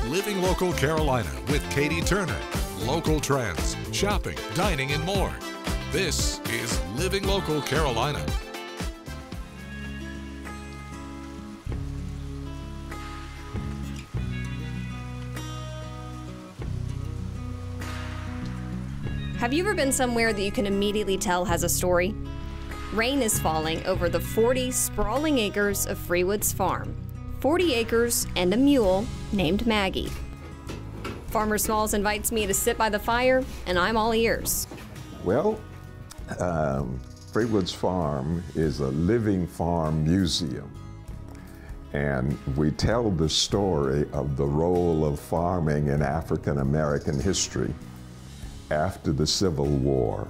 Living Local Carolina with Katie Turner. Local trends, shopping, dining, and more. This is Living Local Carolina. Have you ever been somewhere that you can immediately tell has a story? Rain is falling over the 40 sprawling acres of Freewood's farm. 40 acres and a mule named Maggie. Farmer Smalls invites me to sit by the fire, and I'm all ears. Well, Freewood's farm is a living farm museum. And we tell the story of the role of farming in African American history after the Civil War.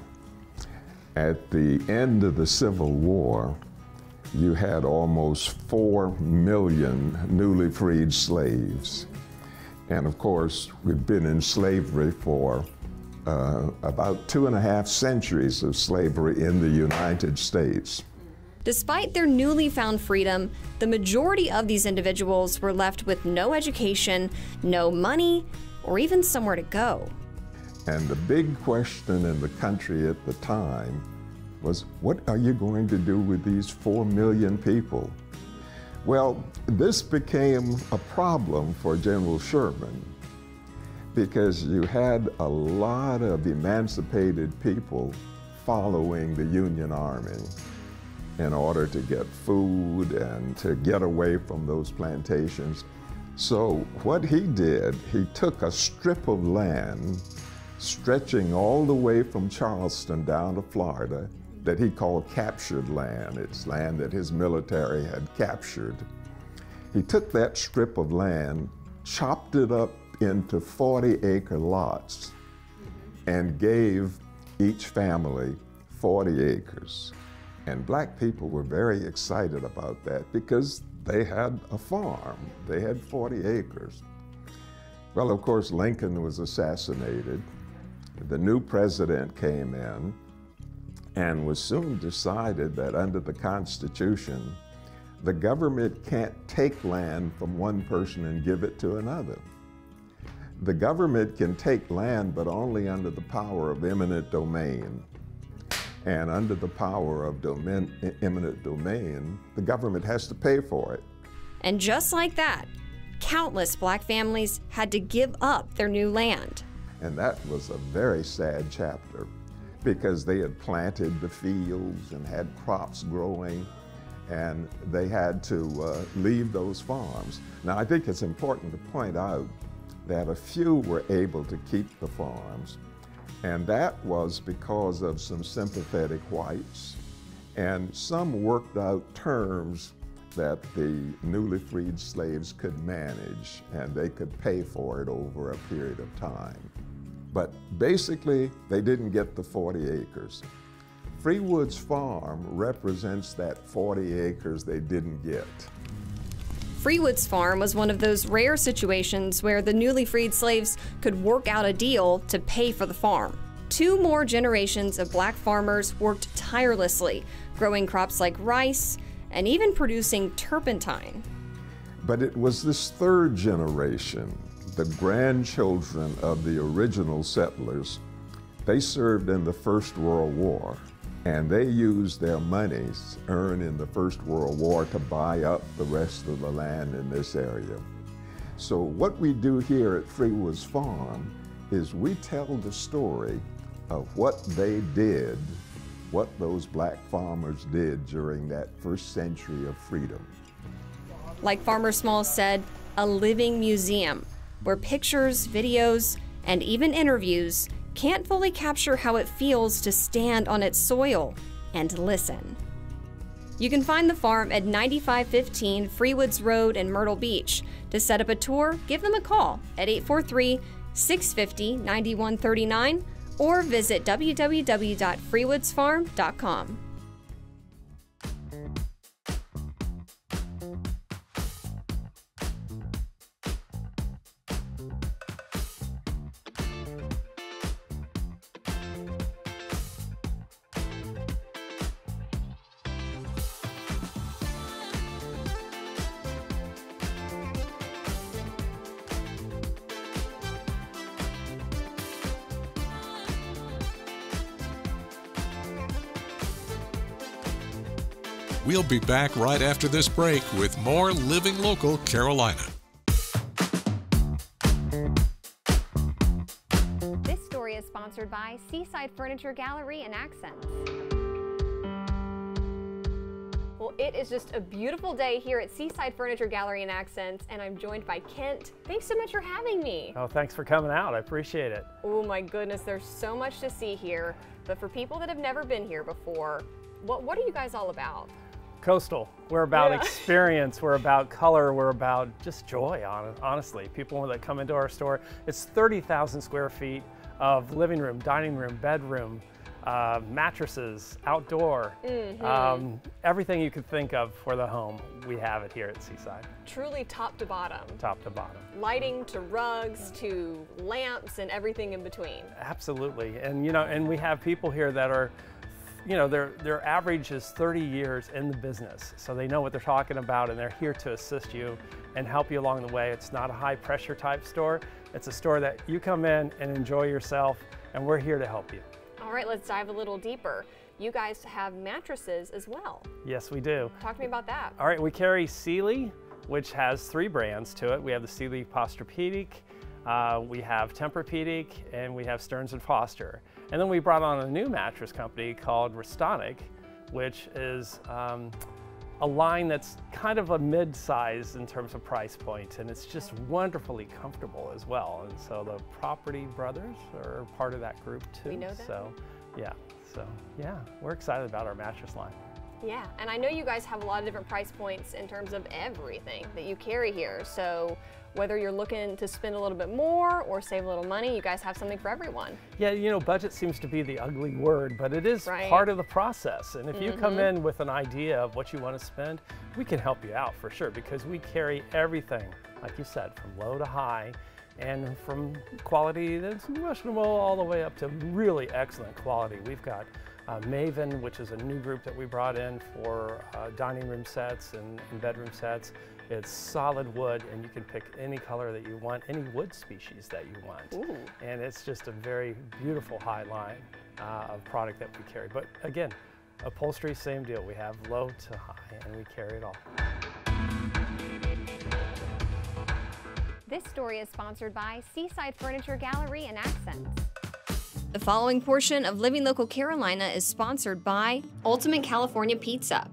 At the end of the Civil War, you had almost 4 million newly freed slaves. And of course, we've been in slavery for about 2.5 centuries of slavery in the United States. Despite their newly found freedom, the majority of these individuals were left with no education, no money, or even somewhere to go. And the big question in the country at the time was, what are you going to do with these 4 million people? Well, this became a problem for General Sherman because you had a lot of emancipated people following the Union Army in order to get food and to get away from those plantations. So what he did, he took a strip of land stretching all the way from Charleston down to Florida that he called captured land. It's land that his military had captured. He took that strip of land, chopped it up into 40-acre lots, and gave each family 40 acres. And black people were very excited about that because they had a farm. They had 40 acres. Well, of course, Lincoln was assassinated. The new president came in and was soon decided that under the Constitution, the government can't take land from one person and give it to another. The government can take land, but only under the power of eminent domain. And under the power of eminent domain, the government has to pay for it. And just like that, countless black families had to give up their new land. And that was a very sad chapter because they had planted the fields and had crops growing, and they had to leave those farms. Now, I think it's important to point out that a few were able to keep the farms, and that was because of some sympathetic whites, and some worked out terms that the newly freed slaves could manage, and they could pay for it over a period of time. But basically, they didn't get the 40 acres. Freewood's farm represents that 40 acres they didn't get. Freewood's farm was one of those rare situations where the newly freed slaves could work out a deal to pay for the farm. 2 more generations of black farmers worked tirelessly, growing crops like rice and even producing turpentine. But it was this 3rd generation, the grandchildren of the original settlers. They served in the First World War, and they used their monies earned in the First World War to buy up the rest of the land in this area. So what we do here at Freewood's farm is we tell the story of what they did, what those black farmers did during that first century of freedom. Like Farmer Smalls said, a living museum where pictures, videos, and even interviews can't fully capture how it feels to stand on its soil and listen. You can find the farm at 9515 Freewoods Road in Myrtle Beach. To set up a tour, give them a call at 843-650-9139 or visit www.freewoodsfarm.com. We'll be back right after this break with more Living Local Carolina. This story is sponsored by Seaside Furniture Gallery and Accents. Well, it is just a beautiful day here at Seaside Furniture Gallery and Accents, and I'm joined by Kent. Thanks so much for having me. Oh, thanks for coming out. I appreciate it. Oh my goodness, there's so much to see here. But for people that have never been here before, what are you guys all about? Coastal. We're about experience. We're about color. We're about just joy, honestly. People that come into our store, it's 30,000 square feet of living room, dining room, bedroom, mattresses, outdoor, everything you could think of for the home, we have it here at Seaside. Truly top to bottom. Top to bottom. Lighting to rugs to lamps and everything in between. Absolutely. And and we have people here that are, their average is 30 years in the business. So they know what they're talking about, and they're here to assist you and help you along the way. It's not a high pressure type store. It's a store that you come in and enjoy yourself, and we're here to help you. All right, let's dive a little deeper. You guys have mattresses as well. Yes, we do. Talk to me about that. All right, we carry Sealy, which has 3 brands to it. We have the Sealy Posturepedic, we have Tempur-Pedic, and we have Stearns & Foster. And then we brought on a new mattress company called Restonic, which is a line that's kind of a mid-size in terms of price point, and it's just wonderfully comfortable as well. And so the Property Brothers are part of that group too. We know that. So yeah, we're excited about our mattress line. Yeah, and I know you guys have a lot of different price points in terms of everything that you carry here. So whether you're looking to spend a little bit more or save a little money, you guys have something for everyone. Yeah, budget seems to be the ugly word, but it is part of the process. And if you come in with an idea of what you want to spend, we can help you out for sure, because we carry everything, like you said, from low to high, and from quality that's questionable all the way up to really excellent quality. We've got Maven, which is a new group that we brought in for dining room sets and bedroom sets. It's solid wood, and you can pick any color that you want, any wood species that you want. Ooh. And it's just a very beautiful high line of product that we carry. But again, upholstery, same deal. We have low to high, and we carry it all. This story is sponsored by Seaside Furniture Gallery and Accents. The following portion of Living Local Carolina is sponsored by Ultimate California Pizza.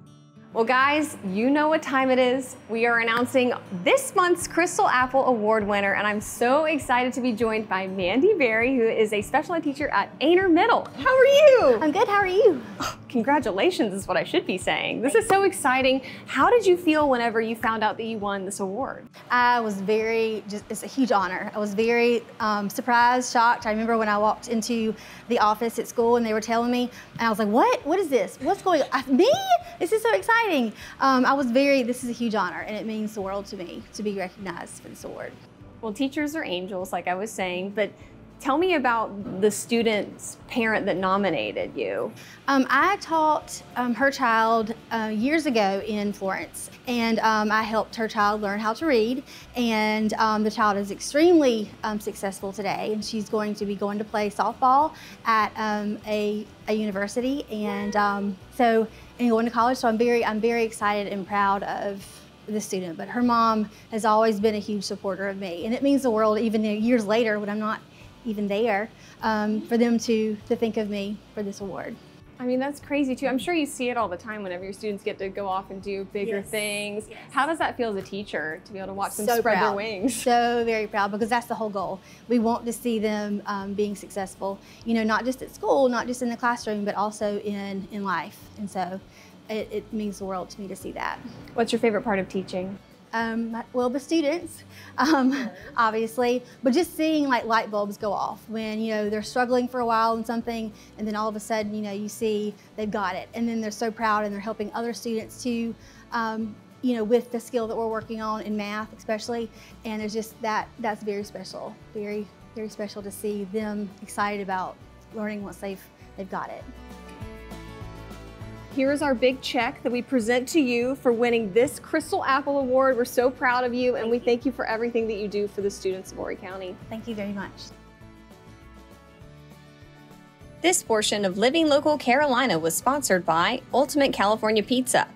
Well guys, you know what time it is. We are announcing this month's Crystal Apple Award winner, and I'm so excited to be joined by Mandy Berry, who is a special ed teacher at Aner Middle. How are you? I'm good, how are you? Oh, congratulations is what I should be saying. This is so exciting. How did you feel whenever you found out that you won this award? I was it's a huge honor. I was very surprised, shocked. I remember when I walked into the office at school and they were telling me, and I was like, what is this? What's going on? Me? This is so exciting. This is a huge honor, and it means the world to me to be recognized for this award. Well, teachers are angels, like I was saying, but tell me about the student's parent that nominated you. I taught her child years ago in Florence, and I helped her child learn how to read, and the child is extremely successful today, and she's going to be going to play softball at a university, and going to college. So I'm very excited and proud of the student. But her mom has always been a huge supporter of me, and it means the world even years later when I'm not even there, for them to think of me for this award. I mean, that's crazy too. I'm sure you see it all the time whenever your students get to go off and do bigger things. Yes. How does that feel as a teacher to be able to watch them spread their wings? So very proud, because that's the whole goal. We want to see them being successful, not just at school, not just in the classroom, but also in life. And so it means the world to me to see that. What's your favorite part of teaching? Well, the students, obviously, but just seeing like light bulbs go off when, they're struggling for a while in something, and then all of a sudden, you see they've got it, and then they're so proud and they're helping other students too, with the skill that we're working on in math especially, and it's just that's very special, very, very special to see them excited about learning once they've got it. Here's our big check that we present to you for winning this Crystal Apple Award. We're so proud of you, and we thank you for everything that you do for the students of Horry County. Thank you very much. This portion of Living Local Carolina was sponsored by Ultimate California Pizza.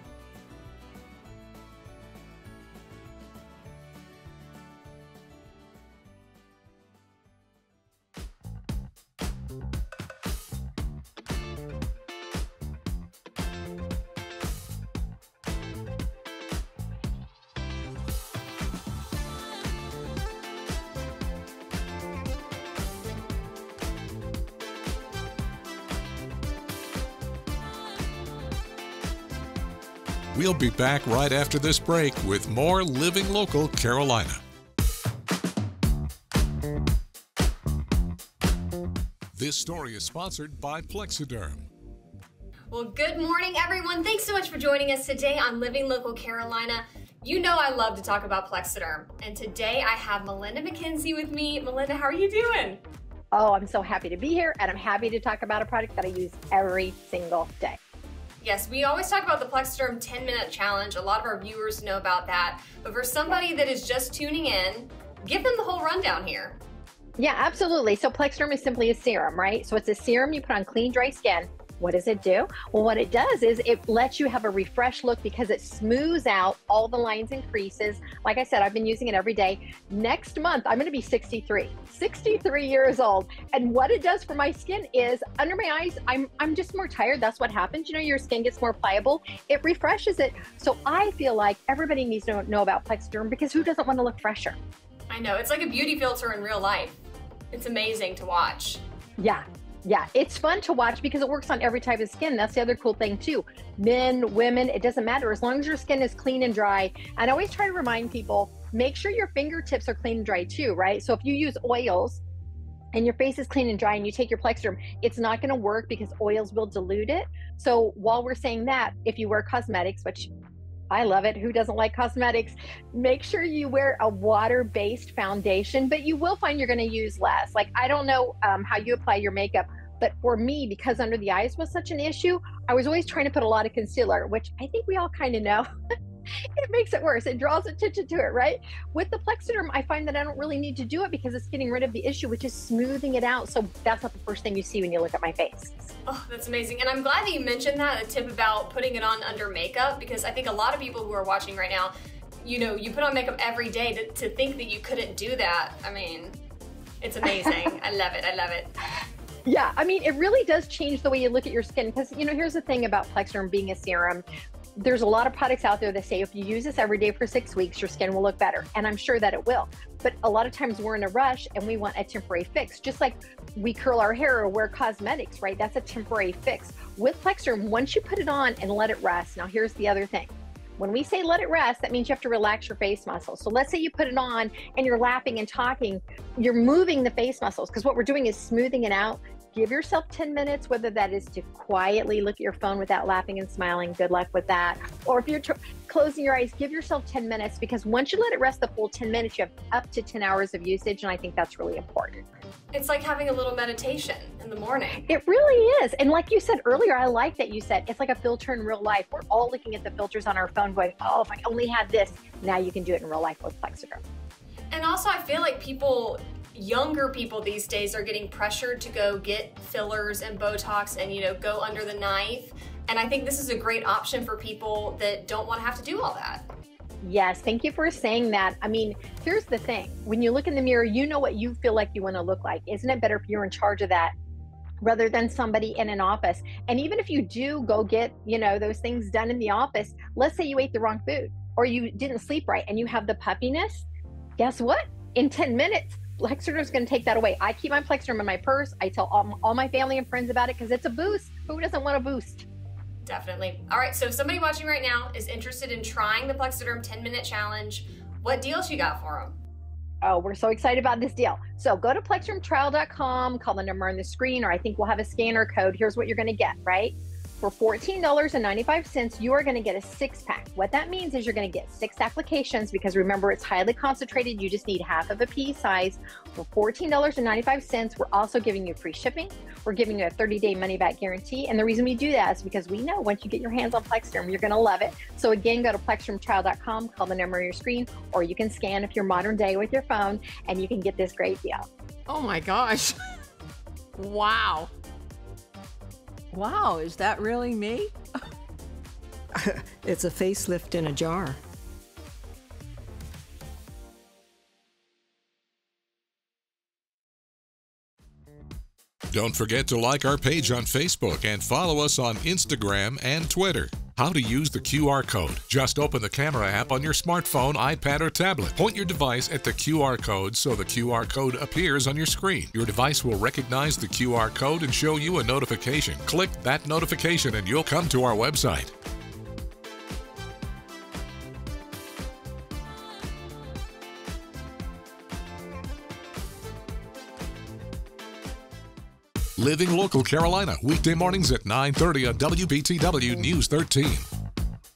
We'll be back right after this break with more Living Local Carolina. This story is sponsored by Plexiderm. Well, good morning, everyone. Thanks so much for joining us today on Living Local Carolina. You know I love to talk about Plexiderm, and today I have Melinda McKenzie with me. Melinda, how are you doing? Oh, I'm so happy to be here, and I'm happy to talk about a product that I use every single day. Yes, we always talk about the Plexiderm 10-minute challenge. A lot of our viewers know about that. But for somebody that is just tuning in, give them the whole rundown here. Yeah, absolutely. So Plexiderm is simply a serum, right? So it's a serum you put on clean, dry skin. What does it do? Well, what it does is it lets you have a refreshed look because it smooths out all the lines and creases. Like I said, I've been using it every day. Next month, I'm going to be 63 years old. And what it does for my skin is under my eyes, I'm just more tired. That's what happens. You know, your skin gets more pliable. It refreshes it. So I feel like everybody needs to know about Plexiderm because who doesn't want to look fresher? I know. It's like a beauty filter in real life. It's amazing to watch. Yeah, it's fun to watch because it works on every type of skin. That's the other cool thing too. Men, women, it doesn't matter as long as your skin is clean and dry. And I always try to remind people, make sure your fingertips are clean and dry too, right? So if you use oils and your face is clean and dry and you take your Plexiderm, it's not going to work because oils will dilute it. So while we're saying that, if you wear cosmetics, which I love it. Who doesn't like cosmetics? Make sure you wear a water-based foundation, but you will find you're going to use less. Like, I don't know how you apply your makeup, but for me, because under the eyes was such an issue, I was always trying to put a lot of concealer, which I think we all kind of know. It makes it worse. It draws attention to it, right? With the Plexiderm, I find that I don't really need to do it because it's getting rid of the issue, which is smoothing it out. So that's not the first thing you see when you look at my face. Oh, that's amazing. And I'm glad that you mentioned that, a tip about putting it on under makeup, because I think a lot of people who are watching right now, you know, you put on makeup every day to think that you couldn't do that. I mean, it's amazing. I love it. I love it. Yeah, I mean, it really does change the way you look at your skin because, you know, here's the thing about Plexiderm being a serum. There's a lot of products out there that say if you use this every day for 6 weeks, your skin will look better. And I'm sure that it will. But a lot of times we're in a rush and we want a temporary fix. Just like we curl our hair or wear cosmetics, right? That's a temporary fix. With Plexiderm, once you put it on and let it rest, now here's the other thing. When we say let it rest, that means you have to relax your face muscles. So let's say you put it on and you're laughing and talking, you're moving the face muscles because what we're doing is smoothing it out. Give yourself 10 minutes, whether that is to quietly look at your phone without laughing and smiling. Good luck with that. Or if you're closing your eyes, give yourself 10 minutes because once you let it rest the full 10 minutes, you have up to 10 hours of usage. And I think that's really important. It's like having a little meditation in the morning. It really is. And like you said earlier, I like that you said it's like a filter in real life. We're all looking at the filters on our phone going, oh, if I only had this. Now you can do it in real life with Plexiderm. And also I feel like younger people these days are getting pressured to go get fillers and Botox and, you know, go under the knife. And I think this is a great option for people that don't want to have to do all that. Yes, thank you for saying that. I mean, here's the thing. When you look in the mirror, you know what you feel like you want to look like. Isn't it better if you're in charge of that rather than somebody in an office? And even if you do go get, you know, those things done in the office, let's say you ate the wrong food or you didn't sleep right and you have the puffiness, guess what? In 10 minutes, Plexiderm is going to take that away. I keep my Plexiderm in my purse. I tell all my family and friends about it because it's a boost. Who doesn't want a boost? Definitely. All right, so if somebody watching right now is interested in trying the Plexiderm 10-minute challenge, what deals you got for them? Oh, we're so excited about this deal. So go to PlexidermTrial.com, call the number on the screen, or I think we'll have a scanner code. Here's what you're going to get, right? For $14.95, you are going to get a 6-pack. What that means is you're going to get 6 applications because remember, it's highly concentrated. You just need half of a pea size. For $14.95, we're also giving you free shipping. We're giving you a 30-day money-back guarantee. And the reason we do that is because we know once you get your hands on Plexiderm, you're going to love it. So again, go to PlexidermTrial.com, call the number on your screen, or you can scan if you're modern day with your phone, and you can get this great deal. Oh my gosh. Wow. Wow, is that really me? It's a facelift in a jar. Don't forget to like our page on Facebook and follow us on Instagram and Twitter. How to use the QR code. Just open the camera app on your smartphone, iPad, or tablet. Point your device at the QR code so the QR code appears on your screen. Your device will recognize the QR code and show you a notification. Click that notification and you'll come to our website. Living Local Carolina, weekday mornings at 9:30 on WBTW News 13.